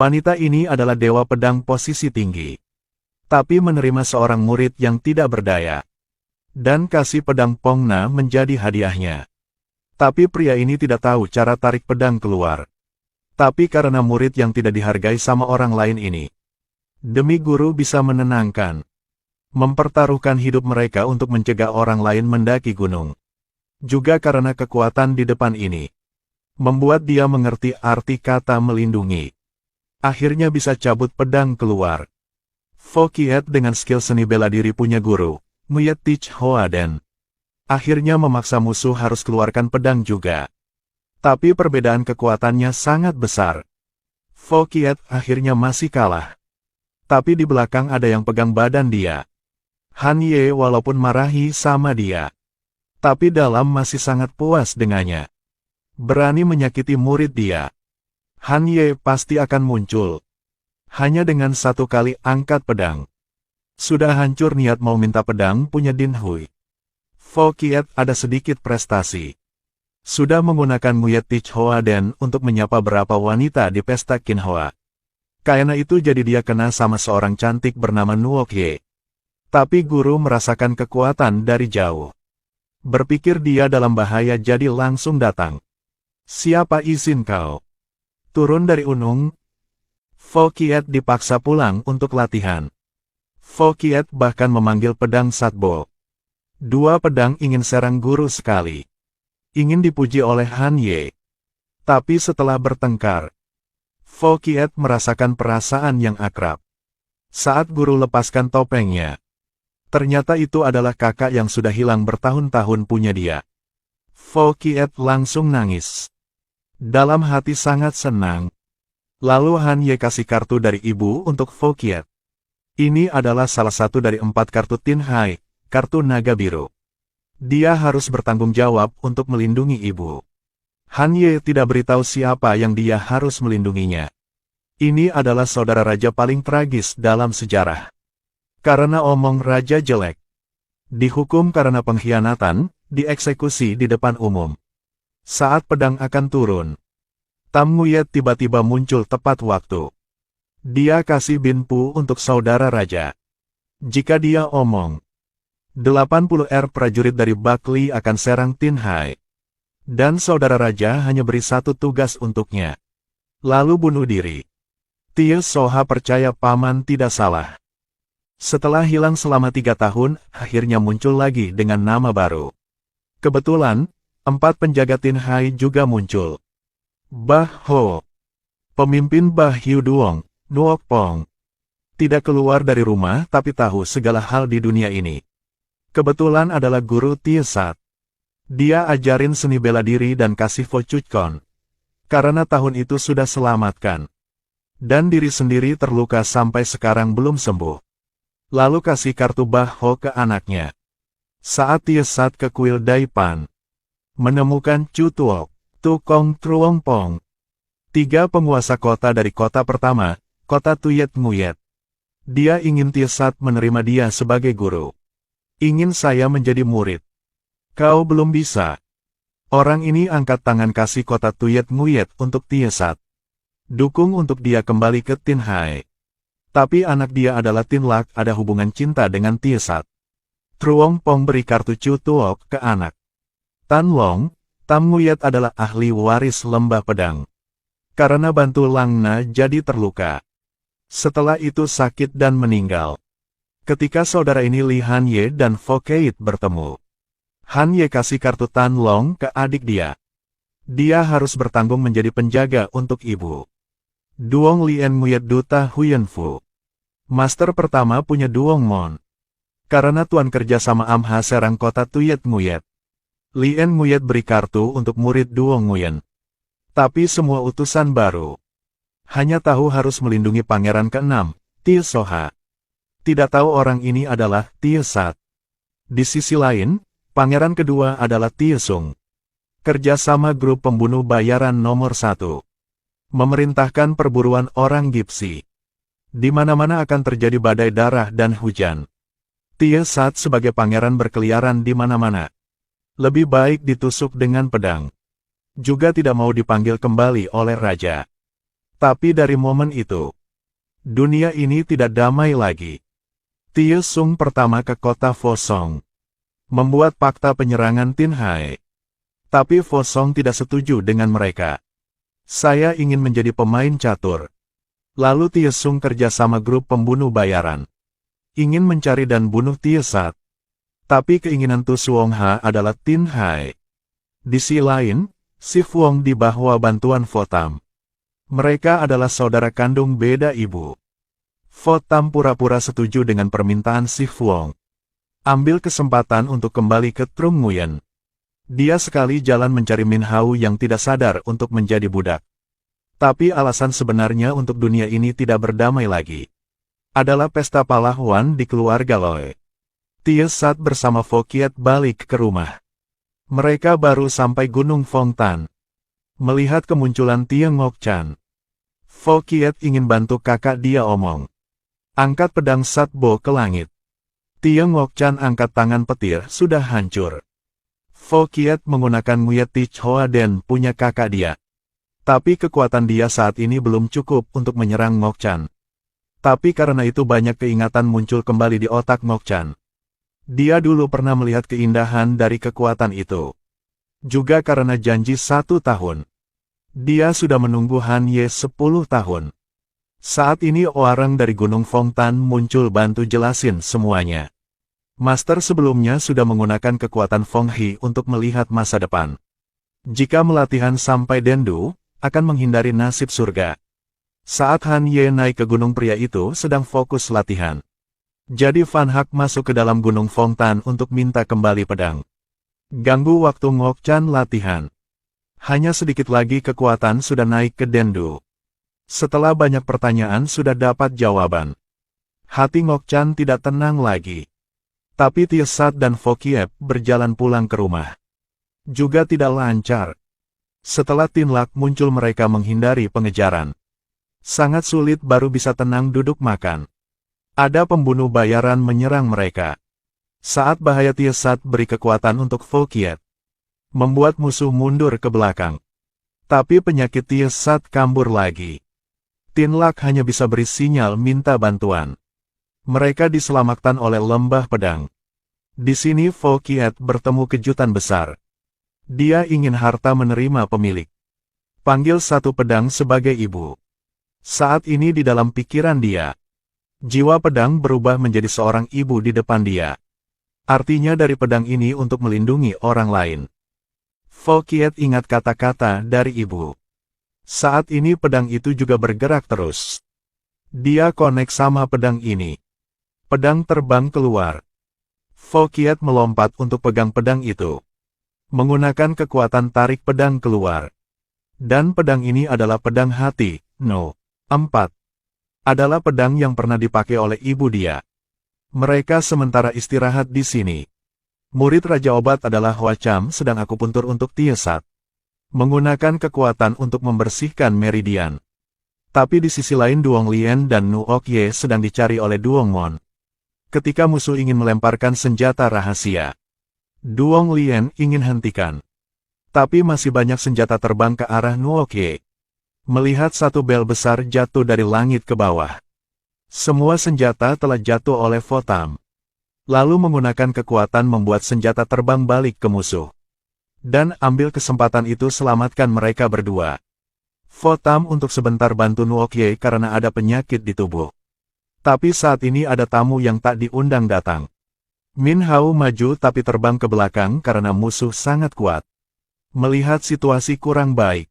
Wanita ini adalah dewa pedang posisi tinggi. Tapi menerima seorang murid yang tidak berdaya. Dan kasih pedang Pongna menjadi hadiahnya. Tapi pria ini tidak tahu cara tarik pedang keluar. Tapi karena murid yang tidak dihargai sama orang lain ini. Demi guru bisa menenangkan. Mempertaruhkan hidup mereka untuk mencegah orang lain mendaki gunung. Juga karena kekuatan di depan ini. Membuat dia mengerti arti kata melindungi. Akhirnya bisa cabut pedang keluar. Fokiet dengan skill seni bela diri punya guru, Nguyet Tich Hoaden. Akhirnya memaksa musuh harus keluarkan pedang juga. Tapi perbedaan kekuatannya sangat besar. Fokiet akhirnya masih kalah. Tapi di belakang ada yang pegang badan dia. Han Ye walaupun marahi sama dia. Tapi dalam masih sangat puas dengannya. Berani menyakiti murid dia. Han Ye pasti akan muncul. Hanya dengan satu kali angkat pedang. Sudah hancur niat mau minta pedang punya Din Hui. Fokiet ada sedikit prestasi. Sudah menggunakan Nguyet Tich Hoaden untuk menyapa berapa wanita di pesta Qinhua. Karena itu jadi dia kena sama seorang cantik bernama Nuok Ye. Tapi guru merasakan kekuatan dari jauh. Berpikir dia dalam bahaya jadi langsung datang. Siapa izin kau? Turun dari Unung. Fokiet dipaksa pulang untuk latihan. Fokiet bahkan memanggil pedang Satbo. Dua pedang ingin serang guru sekali. Ingin dipuji oleh Han Ye. Tapi setelah bertengkar, Fokiet merasakan perasaan yang akrab. Saat guru lepaskan topengnya, ternyata itu adalah kakak yang sudah hilang bertahun-tahun punya dia. Fokiet langsung nangis. Dalam hati sangat senang. Lalu Han Ye kasih kartu dari ibu untuk Fokiet. Ini adalah salah satu dari 4 kartu Tin Hai, kartu naga biru. Dia harus bertanggung jawab untuk melindungi ibu. Han Ye tidak beritahu siapa yang dia harus melindunginya. Ini adalah saudara raja paling tragis dalam sejarah. Karena omong raja jelek. Dihukum karena pengkhianatan, dieksekusi di depan umum. Saat pedang akan turun, Tam Nguyet tiba-tiba muncul tepat waktu. Dia kasih binpu untuk saudara raja. Jika dia omong, 80 prajurit dari Bakli akan serang Tin Hai. Dan saudara raja hanya beri satu tugas untuknya. Lalu bunuh diri. Tie Soha percaya paman tidak salah. Setelah hilang selama 3 tahun, akhirnya muncul lagi dengan nama baru. Kebetulan, 4 penjaga Tin Hai juga muncul. Bah Ho, pemimpin Bah Hiu Duong, Nuok Pong. Tidak keluar dari rumah tapi tahu segala hal di dunia ini. Kebetulan adalah guru Tie Sat. Dia ajarin seni bela diri dan kasih Fochutkon. Karena tahun itu sudah selamatkan. Dan diri sendiri terluka sampai sekarang belum sembuh. Lalu kasih kartu Bah Ho ke anaknya. Saat Tie Sat ke kuil Daipan, menemukan Chu Tuok, Tu Kong Truong Pong. 3 penguasa kota dari kota pertama, kota Tuyet Nguyet. Dia ingin Tie Sat menerima dia sebagai guru. Ingin saya menjadi murid. Kau belum bisa. Orang ini angkat tangan kasih kota Tuyet Nguyet untuk Tie Sat. Dukung untuk dia kembali ke Tin Hai. Tapi anak dia adalah Tin Lak ada hubungan cinta dengan Tie Sat. Truong Pong beri kartu Chu Tuok ke anak. Tan Long, Tam Nguyet adalah ahli waris lembah pedang. Karena bantu Langna jadi terluka. Setelah itu sakit dan meninggal. Ketika saudara ini Li Han Ye dan Fokiet bertemu. Han Ye kasih kartu Tan Long ke adik dia. Dia harus bertanggung menjadi penjaga untuk ibu. Duong Lien Nguyet Duta Huyen Fu. Master pertama punya Duong Mon. Karena tuan kerja sama Amha serang kota Tuyet Nguyet. Lien Nguyet beri kartu untuk murid Duong Nguyen. Tapi semua utusan baru. Hanya tahu harus melindungi pangeran ke-6, Tie Soha. Tidak tahu orang ini adalah Tie Sat. Di sisi lain, pangeran kedua adalah Tie Sung. Kerjasama grup pembunuh bayaran nomor 1. Memerintahkan perburuan orang Gipsi. Di mana-mana akan terjadi badai darah dan hujan. Tie Sat sebagai pangeran berkeliaran di mana-mana. Lebih baik ditusuk dengan pedang. Juga tidak mau dipanggil kembali oleh raja. Tapi dari momen itu, dunia ini tidak damai lagi. Tie Sung pertama ke kota Fosong, membuat fakta penyerangan Tin Hai. Tapi Fosong tidak setuju dengan mereka. Saya ingin menjadi pemain catur. Lalu Tie Sung kerja sama grup pembunuh bayaran. Ingin mencari dan bunuh Tie Sat. Tapi keinginan Tu Suong Ha adalah Tin Hai. Di sisi lain, Si Fuong di bawah bantuan Fo Tam. Mereka adalah saudara kandung beda ibu. Fo Tam pura-pura setuju dengan permintaan Si Fuong. Ambil kesempatan untuk kembali ke Trung Nguyen. Dia sekali jalan mencari Min Hao yang tidak sadar untuk menjadi budak. Tapi alasan sebenarnya untuk dunia ini tidak berdamai lagi adalah pesta pahlawan di keluarga Loe. Tie Sat bersama Fo Kiet balik ke rumah. Mereka baru sampai Gunung Phong Tan. Melihat kemunculan Tie Ngoc Chan, Fo Kiet ingin bantu kakak dia omong. Angkat pedang Sat Bo ke langit. Tie Ngoc Chan angkat tangan petir sudah hancur. Fo Kiet menggunakan Nguyet Tich Hoa Den punya kakak dia. Tapi kekuatan dia saat ini belum cukup untuk menyerang Ngoc Chan. Tapi karena itu banyak keingatan muncul kembali di otak Ngoc Chan. Dia dulu pernah melihat keindahan dari kekuatan itu. Juga karena janji 1 tahun. Dia sudah menunggu Han Ye 10 tahun. Saat ini orang dari Gunung Phong Tan muncul bantu jelasin semuanya. Master sebelumnya sudah menggunakan kekuatan Feng He untuk melihat masa depan. Jika melatihan sampai Dendu, akan menghindari nasib surga. Saat Han Ye naik ke gunung pria itu sedang fokus latihan. Jadi Van Hak masuk ke dalam Gunung Phong Tan untuk minta kembali pedang. Ganggu waktu Ngoc Chan latihan. Hanya sedikit lagi kekuatan sudah naik ke Dendu. Setelah banyak pertanyaan sudah dapat jawaban. Hati Ngoc Chan tidak tenang lagi. Tapi Tie Sat dan Fo Kiet berjalan pulang ke rumah. Juga tidak lancar. Setelah Tin Lak muncul mereka menghindari pengejaran. Sangat sulit baru bisa tenang duduk makan. Ada pembunuh bayaran menyerang mereka. Saat bahaya Tie Sat beri kekuatan untuk Fo Kiet. Membuat musuh mundur ke belakang. Tapi penyakit Tie Sat kambuh lagi. Tin Lak hanya bisa beri sinyal minta bantuan. Mereka diselamatkan oleh lembah pedang. Di sini Fo Kiet bertemu kejutan besar. Dia ingin harta menerima pemilik. Panggil satu pedang sebagai ibu. Saat ini di dalam pikiran dia. Jiwa pedang berubah menjadi seorang ibu di depan dia. Artinya dari pedang ini untuk melindungi orang lain. Fo Kiet ingat kata-kata dari ibu. Saat ini pedang itu juga bergerak terus. Dia konek sama pedang ini. Pedang terbang keluar. Fo Kiet melompat untuk pegang pedang itu. Menggunakan kekuatan tarik pedang keluar. Dan pedang ini adalah pedang hati, No. 4. Adalah pedang yang pernah dipakai oleh ibu dia. Mereka sementara istirahat di sini. Murid Raja Obat adalah Hoa Cham sedang akupuntur untuk Tie Sat. Menggunakan kekuatan untuk membersihkan meridian. Tapi di sisi lain Duong Lien dan Nu Ok Ye sedang dicari oleh Duong Mon. Ketika musuh ingin melemparkan senjata rahasia, Duong Lien ingin hentikan. Tapi masih banyak senjata terbang ke arah Nu Ok Ye. Melihat satu bel besar jatuh dari langit ke bawah. Semua senjata telah jatuh oleh Fo Tam. Lalu menggunakan kekuatan membuat senjata terbang balik ke musuh. Dan ambil kesempatan itu selamatkan mereka berdua. Fo Tam untuk sebentar bantu Nu Ok Ye karena ada penyakit di tubuh. Tapi saat ini ada tamu yang tak diundang datang. Min Hao maju tapi terbang ke belakang karena musuh sangat kuat. Melihat situasi kurang baik,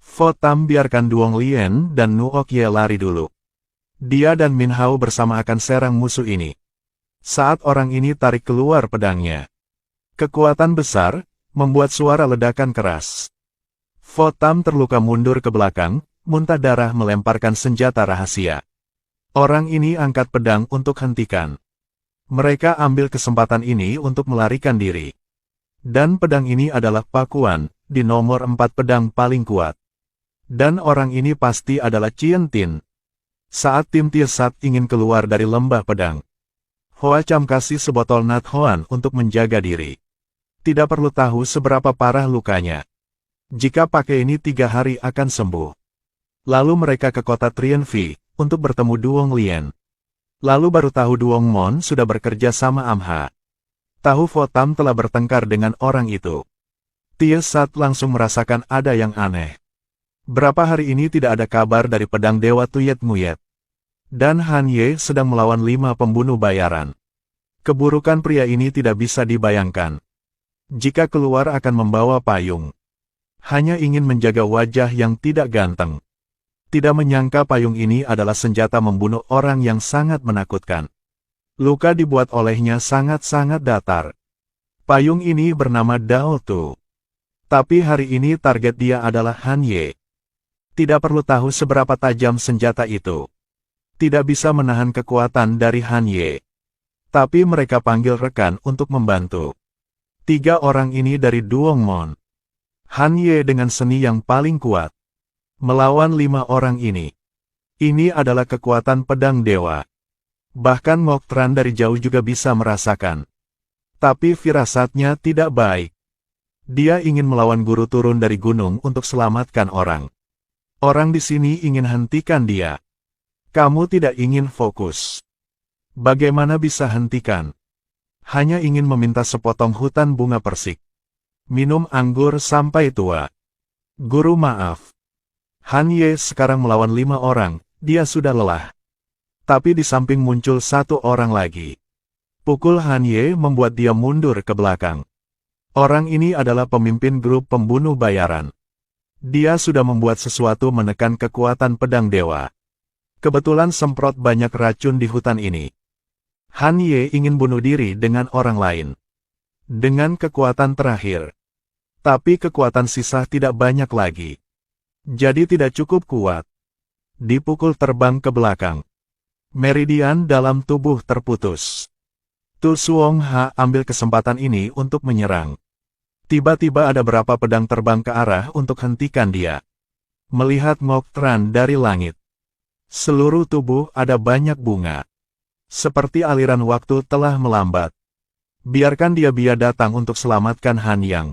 Fo Tam biarkan Duong Lien dan Nu Ok Ye lari dulu. Dia dan Min Hao bersama akan serang musuh ini. Saat orang ini tarik keluar pedangnya. Kekuatan besar, membuat suara ledakan keras. Fo Tam terluka mundur ke belakang, muntah darah melemparkan senjata rahasia. Orang ini angkat pedang untuk hentikan. Mereka ambil kesempatan ini untuk melarikan diri. Dan pedang ini adalah pakuan, di nomor 4 pedang paling kuat. Dan orang ini pasti adalah Chien Tin. Saat tim Tie Sat ingin keluar dari lembah pedang, Hoa Cham kasih sebotol Nat Hoan untuk menjaga diri. Tidak perlu tahu seberapa parah lukanya. Jika pakai ini 3 hari akan sembuh. Lalu mereka ke kota Trienvi, untuk bertemu Duong Lien. Lalu baru tahu Duong Mon sudah bekerja sama Amha. Tahu Votam telah bertengkar dengan orang itu. Tie Sat langsung merasakan ada yang aneh. Berapa hari ini tidak ada kabar dari pedang Dewa Tuyet Nguyet. Dan Han Ye sedang melawan 5 pembunuh bayaran. Keburukan pria ini tidak bisa dibayangkan. Jika keluar akan membawa payung. Hanya ingin menjaga wajah yang tidak ganteng. Tidak menyangka payung ini adalah senjata membunuh orang yang sangat menakutkan. Luka dibuat olehnya sangat-sangat datar. Payung ini bernama Dao Tu. Tapi hari ini target dia adalah Han Ye. Tidak perlu tahu seberapa tajam senjata itu. Tidak bisa menahan kekuatan dari Han Ye. Tapi mereka panggil rekan untuk membantu. 3 orang ini dari Duong Mon. Han Ye dengan seni yang paling kuat. Melawan 5 orang ini. Ini adalah kekuatan pedang dewa. Bahkan Ngok Tran dari jauh juga bisa merasakan. Tapi firasatnya tidak baik. Dia ingin melawan guru turun dari gunung untuk selamatkan orang. Orang di sini ingin hentikan dia. Kamu tidak ingin fokus. Bagaimana bisa hentikan? Hanya ingin meminta sepotong hutan bunga persik. Minum anggur sampai tua. Guru maaf. Han Ye sekarang melawan 5 orang, dia sudah lelah. Tapi di samping muncul 1 orang lagi. Pukul Han Ye membuat dia mundur ke belakang. Orang ini adalah pemimpin grup pembunuh bayaran. Dia sudah membuat sesuatu menekan kekuatan pedang dewa. Kebetulan semprot banyak racun di hutan ini. Han Ye ingin bunuh diri dengan orang lain. Dengan kekuatan terakhir. Tapi kekuatan sisa tidak banyak lagi. Jadi tidak cukup kuat. Dipukul terbang ke belakang. Meridian dalam tubuh terputus. Tu Suong Ha ambil kesempatan ini untuk menyerang. Tiba-tiba ada berapa pedang terbang ke arah untuk hentikan dia. Melihat Ngok Tran dari langit. Seluruh tubuh ada banyak bunga. Seperti aliran waktu telah melambat. Biarkan dia datang untuk selamatkan Han Yang.